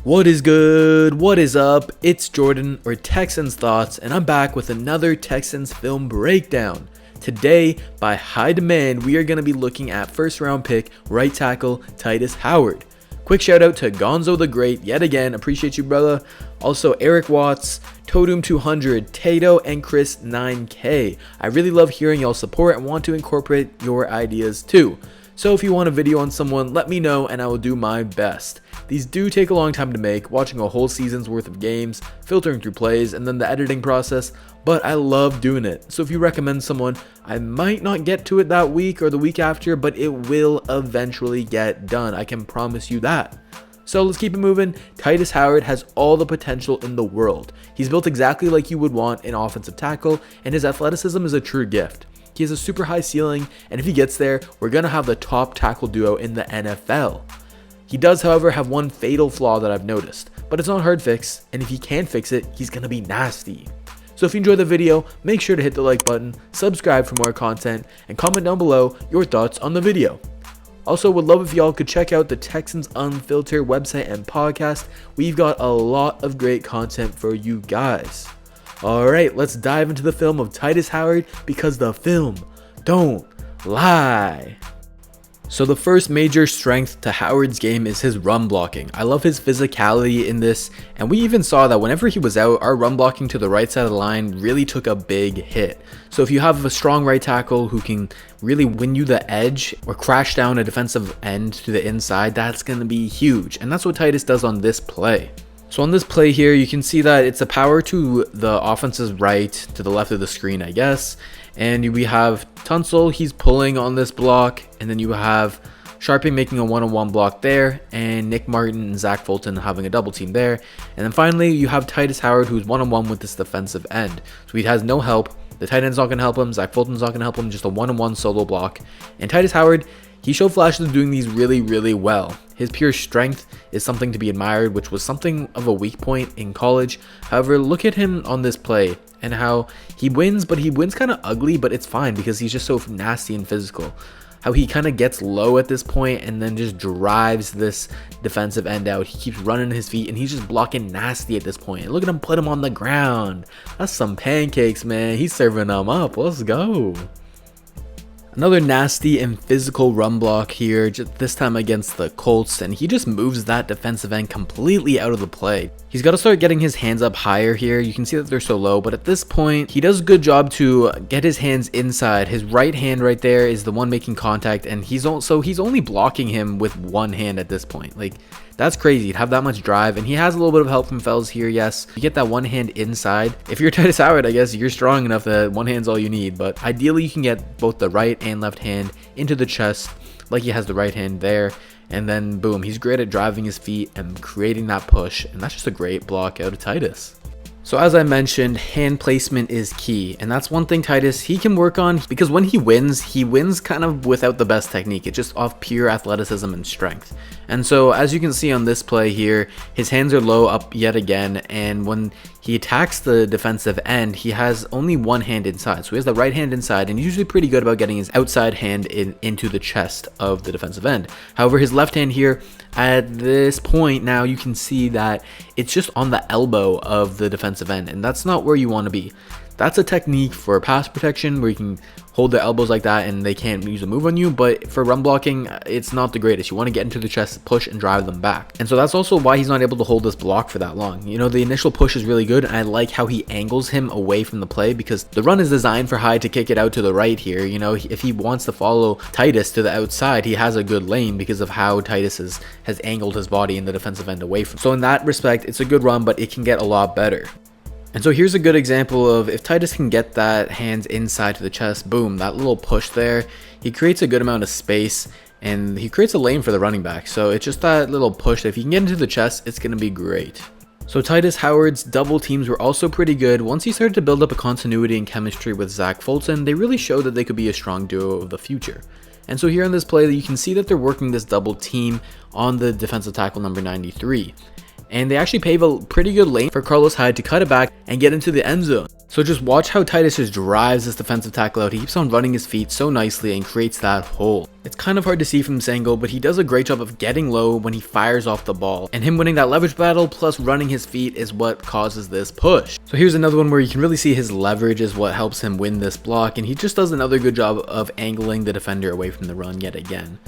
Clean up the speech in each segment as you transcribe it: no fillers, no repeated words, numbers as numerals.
What is good? What is up? It's Jordan, or Texans Thoughts, and I'm back with another Texans film breakdown. Today, by high demand, we are going to be looking at first round pick right tackle Tytus Howard. Quick shout out to Gonzo the Great yet again, appreciate you brother. Also Eric Watts, Toadum 200, Tato, and Chris 9K. I really love hearing y'all support and want to incorporate your ideas too. So if you want a video on someone, let me know and I will do my best. These do take a long time to make, watching a whole season's worth of games, filtering through plays, and then the editing process, but I love doing it. So if you recommend someone, I might not get to it that week or the week after, but it will eventually get done. I can promise you that. So let's keep it moving. Tytus Howard has all the potential in the world. He's built exactly like you would want an offensive tackle, and his athleticism is a true gift. He has a super high ceiling, and if he gets there, we're going to have the top tackle duo in the NFL. He does, however, have one fatal flaw that I've noticed, but it's not hard fix, and if he can fix it, he's going to be nasty. So if you enjoyed the video, make sure to hit the like button, subscribe for more content, and comment down below your thoughts on the video. Also, would love if y'all could check out the Texans Unfiltered website and podcast. We've got a lot of great content for you guys. Alright, let's dive into the film of Tytus Howard, because the film don't lie. So the first major strength to Howard's game is his run blocking. I love his physicality in this, and we even saw that whenever he was out, our run blocking to the right side of the line really took a big hit. So if you have a strong right tackle who can really win you the edge or crash down a defensive end to the inside, that's going to be huge, and that's what Tytus does on this play. So on this play here, you can see that it's a power to the offense's right, to the left of the screen, I guess. And we have Tunsil, he's pulling on this block. And then you have Sharping making a one-on-one block there. And Nick Martin and Zach Fulton having a double team there. And then finally, you have Tytus Howard, who's one-on-one with this defensive end. So he has no help. The tight end's not going to help him. Zach Fulton's not going to help him. Just a one-on-one solo block. And Tytus Howard, he showed flashes of doing these really well. His pure strength is something to be admired, which was something of a weak point in college. However, look at him on this play and how he wins, but he wins kind of ugly, but it's fine because he's just so nasty and physical. How he kind of gets low at this point and then just drives this defensive end out. He keeps running his feet and he's just blocking nasty at this point. And look at him put him on the ground. That's some pancakes, man. He's serving them up. Let's go. Another nasty and physical run block here, just this time against the Colts, and he just moves that defensive end completely out of the play. He's got to start getting his hands up higher here. You can see that they're so low, but at this point, he does a good job to get his hands inside. His right hand right there is the one making contact, and he's only blocking him with one hand at this point. Like, that's crazy to have that much drive, and he has a little bit of help from Fells here, yes. You get that one hand inside. If you're Tytus Howard, I guess you're strong enough that one hand's all you need, but ideally you can get both the right and left hand into the chest, like he has the right hand there, and then boom, he's great at driving his feet and creating that push, and that's just a great block out of Tytus. So as I mentioned, hand placement is key, and that's one thing Tytus, he can work on, because when he wins kind of without the best technique. It's just off pure athleticism and strength. And so as you can see on this play here, his hands are low up yet again, and when he attacks the defensive end, he has only one hand inside. So he has the right hand inside, and he's usually pretty good about getting his outside hand into the chest of the defensive end. However, his left hand here, at this point now, you can see that it's just on the elbow of the defensive end, and that's not where you want to be. That's a technique for pass protection where you can hold their elbows like that and they can't use a move on you, but for run blocking, it's not the greatest. You want to get into the chest, push, and drive them back. And so that's also why he's not able to hold this block for that long. You know, the initial push is really good, and I like how he angles him away from the play, because the run is designed for Hyde to kick it out to the right here. You know, if he wants to follow Tytus to the outside, he has a good lane because of how Tytus has angled his body in the defensive end away from. So in that respect, it's a good run, but it can get a lot better. And so here's a good example of if Tytus can get that hands inside to the chest, boom, that little push there, he creates a good amount of space and he creates a lane for the running back. So it's just that little push that if you can get into the chest, it's going to be great. So Tytus Howard's double teams were also pretty good. Once he started to build up a continuity and chemistry with Zach Fulton, they really showed that they could be a strong duo of the future. And so here on this play, you can see that they're working this double team on the defensive tackle number 93. And they actually pave a pretty good lane for Carlos Hyde to cut it back and get into the end zone. So just watch how Tytus just drives this defensive tackle out. He keeps on running his feet so nicely and creates that hole. It's kind of hard to see from this angle, but he does a great job of getting low when he fires off the ball. And him winning that leverage battle plus running his feet is what causes this push. So here's another one where you can really see his leverage is what helps him win this block. And he just does another good job of angling the defender away from the run yet again.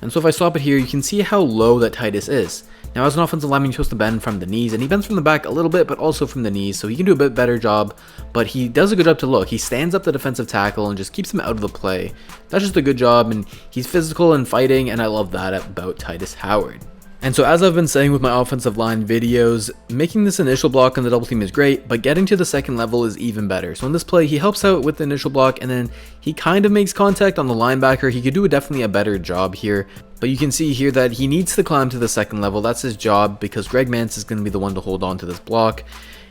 And so if I stop it here, you can see how low that Tytus is. Now as an offensive lineman, you're supposed to bend from the knees, and he bends from the back a little bit, but also from the knees, so he can do a bit better job, but he does a good job to look. He stands up the defensive tackle and just keeps him out of the play. That's just a good job, and he's physical and fighting, and I love that about Tytus Howard. And so as I've been saying with my offensive line videos, making this initial block on the double team is great, but getting to the second level is even better. So in this play, he helps out with the initial block, and then he kind of makes contact on the linebacker. He could do definitely a better job here, but you can see here that he needs to climb to the second level. That's his job, because Greg Mance is going to be the one to hold on to this block.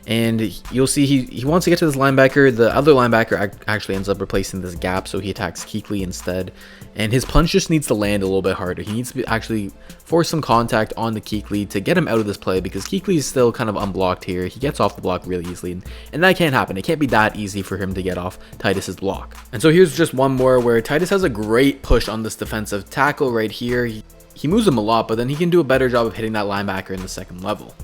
And you'll see he wants to get to this linebacker. The other linebacker actually ends up replacing this gap, so he attacks Kuechly instead. And his punch just needs to land a little bit harder. He needs to actually force some contact on the Kuechly to get him out of this play, because Kuechly is still kind of unblocked here. He gets off the block really easily, and that can't happen. It can't be that easy for him to get off Tytus's block. And so here's just one more where Tytus has a great push on this defensive tackle right here. He moves him a lot, but then he can do a better job of hitting that linebacker in the second level.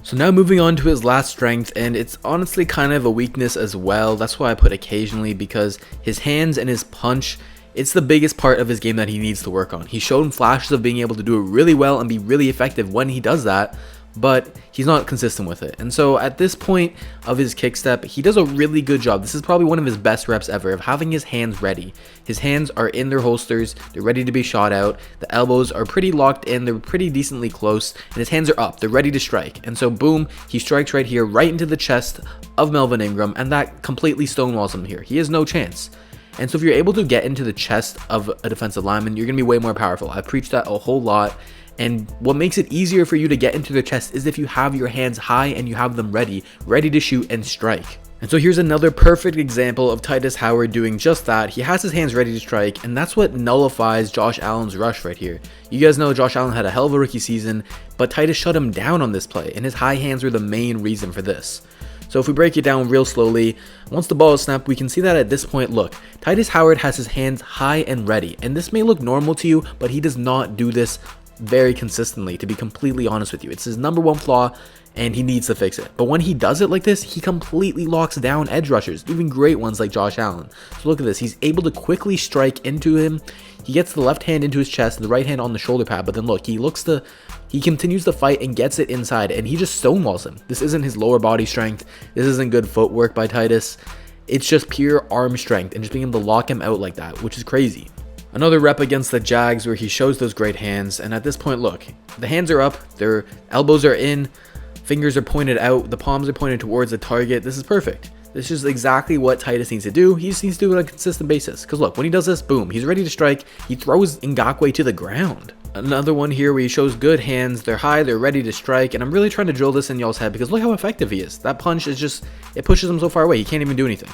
So now moving on to his last strength, and it's honestly kind of a weakness as well. That's why I put occasionally, because his hands and his punch, it's the biggest part of his game that he needs to work on. He's shown flashes of being able to do it really well and be really effective when he does that, but he's not consistent with it. And so at this point of his kick step, he does a really good job. This is probably one of his best reps ever of having his hands ready. His hands are in their holsters, they're ready to be shot out, the elbows are pretty locked in, they're pretty decently close, and his hands are up, they're ready to strike. And so boom, he strikes right here, right into the chest of Melvin Ingram, and that completely stonewalls him here. He has no chance. And so if you're able to get into the chest of a defensive lineman, you're going to be way more powerful. I preach that a whole lot. And what makes it easier for you to get into the chest is if you have your hands high and you have them ready to shoot and strike. And so here's another perfect example of Tytus Howard doing just that. He has his hands ready to strike, and that's what nullifies Josh Allen's rush right here. You guys know Josh Allen had a hell of a rookie season, but Tytus shut him down on this play, and his high hands were the main reason for this. So if we break it down real slowly, once the ball is snapped, we can see that at this point, look, Tytus Howard has his hands high and ready, and this may look normal to you, but he does not do this very consistently, to be completely honest with you. It's his number one flaw, and he needs to fix it. But when he does it like this, he completely locks down edge rushers, even great ones like Josh Allen. So look at this, he's able to quickly strike into him. He gets the left hand into his chest, the right hand on the shoulder pad, but then look, he continues to fight and gets it inside, and he just stonewalls him. This isn't his lower body strength. This isn't good footwork by Tytus. It's just pure arm strength and just being able to lock him out like that, which is crazy. Another rep against the Jags where he shows those great hands, and at this point, look, the hands are up, their elbows are in, fingers are pointed out, the palms are pointed towards the target. This is perfect. This is exactly what Tytus needs to do. He just needs to do it on a consistent basis. Because look, when he does this, boom, he's ready to strike. He throws Ngakoue to the ground. Another one here where he shows good hands. They're high, they're ready to strike. And I'm really trying to drill this in y'all's head because look how effective he is. That punch is just, it pushes him so far away. He can't even do anything.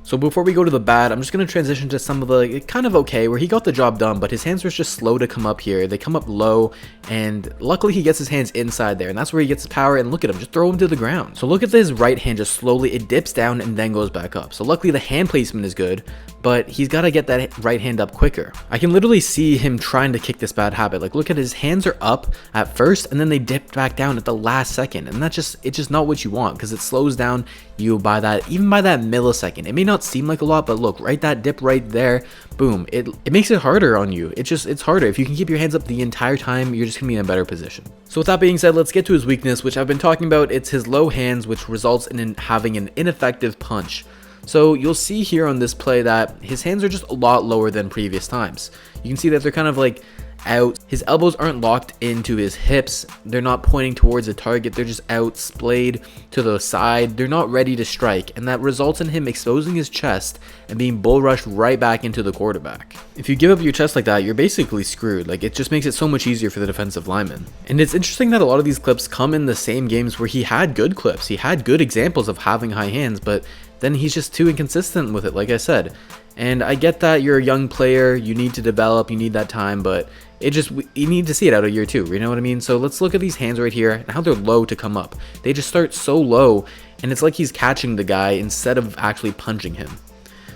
So before we go to the bad, I'm just going to transition to some of the kind of okay, where he got the job done, but his hands were just slow to come up here. They come up low, and luckily he gets his hands inside there, and that's where he gets his power, and look at him, just throw him to the ground. So look at his right hand, just slowly, it dips down and then goes back up. So luckily the hand placement is good, but he's got to get that right hand up quicker. I can literally see him trying to kick this bad habit. Like look at his hands are up at first, and then they dip back down at the last second, and it's just not what you want, because it slows down you by that, even by that millisecond. It may not seem like a lot, but look, right, that dip right there, boom, it makes it harder on you. It's harder. If you can keep your hands up the entire time, you're just gonna be in a better position. So with that being said, let's get to his weakness, which I've been talking about. It's his low hands, which results in having an ineffective punch. So you'll see here on this play that his hands are just a lot lower than previous times. You can see that they're kind of like out. His elbows aren't locked into his hips. They're not pointing towards the target. They're just out, splayed to the side. They're not ready to strike, and that results in him exposing his chest and being bull rushed right back into the quarterback. If you give up your chest like that, you're basically screwed. Like, it just makes it so much easier for the defensive lineman. And it's interesting that a lot of these clips come in the same games where he had good clips. He had good examples of having high hands, but then he's just too inconsistent with it, like I said. And I get that you're a young player, you need to develop, you need that time, but You need to see it out of year 2, you know what I mean? So let's look at these hands right here and how they're low to come up. They just start so low, and it's like he's catching the guy instead of actually punching him.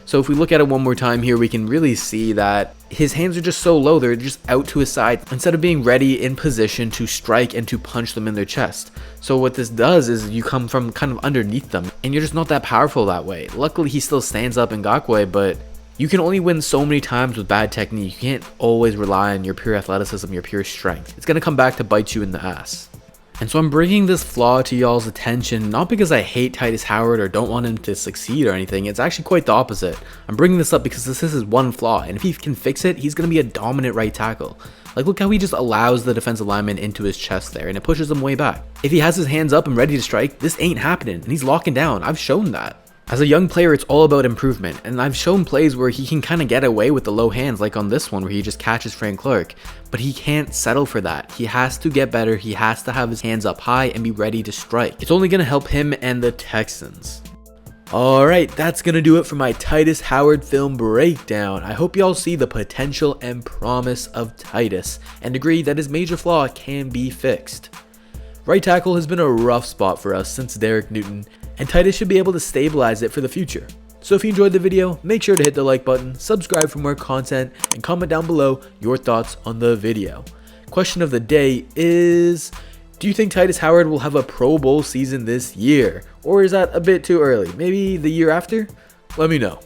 So if we look at it one more time here, we can really see that his hands are just so low, they're just out to his side instead of being ready in position to strike and to punch them in their chest. So what this does is you come from kind of underneath them, and you're just not that powerful that way. Luckily, he still stands up in Gakwe, but you can only win so many times with bad technique. You can't always rely on your pure athleticism, your pure strength. It's going to come back to bite you in the ass. And so I'm bringing this flaw to y'all's attention, not because I hate Tytus Howard or don't want him to succeed or anything. It's actually quite the opposite. I'm bringing this up because this is his one flaw, and if he can fix it, he's going to be a dominant right tackle. Like, look how he just allows the defensive lineman into his chest there, and it pushes him way back. If he has his hands up and ready to strike, this ain't happening, and he's locking down. I've shown that. As a young player, it's all about improvement, and I've shown plays where he can kind of get away with the low hands, like on this one where he just catches Frank Clark, but he can't settle for that. He has to get better, he has to have his hands up high and be ready to strike. It's only going to help him and the Texans. Alright, that's going to do it for my Tytus Howard film breakdown. I hope y'all see the potential and promise of Tytus, and agree that his major flaw can be fixed. Right tackle has been a rough spot for us since Derek Newton, and Tytus should be able to stabilize it for the future. So if you enjoyed the video, make sure to hit the like button, subscribe for more content, and comment down below your thoughts on the video. Question of the day is, do you think Tytus Howard will have a Pro Bowl season this year? Or is that a bit too early? Maybe the year after? Let me know.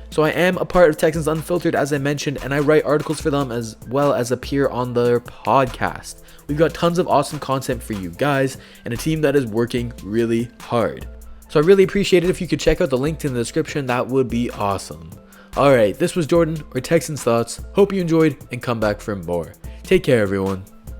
So I am a part of Texans Unfiltered, as I mentioned, and I write articles for them as well as appear on their podcast. We've got tons of awesome content for you guys, and a team that is working really hard. So I really appreciate it if you could check out the link in the description. That would be awesome. Alright, this was Jordan, or Texans Thoughts. Hope you enjoyed, and come back for more. Take care, everyone.